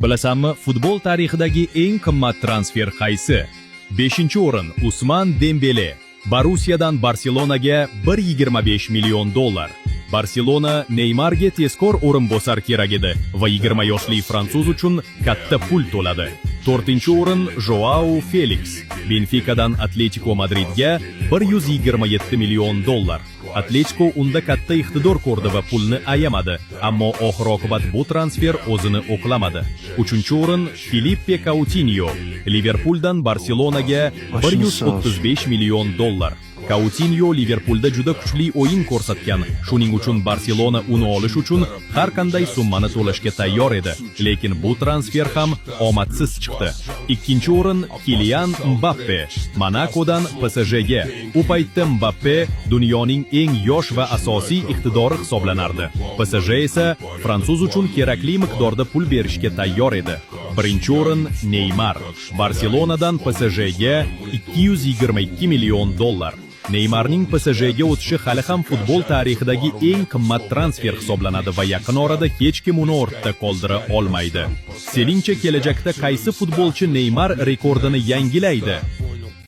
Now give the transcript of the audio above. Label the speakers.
Speaker 1: Bilasanmi, futbol tarixidagi eng qimmat transfer qaysi? 5-o'rin Usman Dembele. Borussiyadan Barselonaga 1,25 million dollar. Barselona Neymarga tezkor o'rinbosar kerak edi va 20 yoshli fransuz uchun katta pul to'ladi. 4-o'rin Joao Felix. Benficadan Atletico Madridga 127 million dollar. Atletico unda katta iqtidor ko'rdi va pulni ayamadi, ammo oxir-oqibat bu transfer o'zini oqlamadi. 3-o'rin Filippe Coutinho. Liverpooldan Barselonaga 135 million dollar. Coutinho Liverpoolda juda kuchli o'yin ko'rsatgan. Shuning uchun Barselona uni olish uchun har qanday summani to'lashga tayyor edi. Lekin bu transfer ham omadsiz chiqdi. 2-o'rin Kylian Mbappe. Monacodan PSJga. U paytda Mbappe dunyoning eng yosh va asosiy iqtidori hisoblanardi. PSG esa fransuz uchun kerakli miqdorda pul berishga tayyor edi. 1-o'rin Neymar. Barselonadan PSJga 222 million dollar. Neymarning PSJga o'tishi hali ham futbol tarixidagi eng qimmat transfer hisoblanadi va yaqin orada hech kim uni ortda qoldira olmaydi. Seningcha kelajakda qaysi futbolchi Neymar rekordini yangilaydi?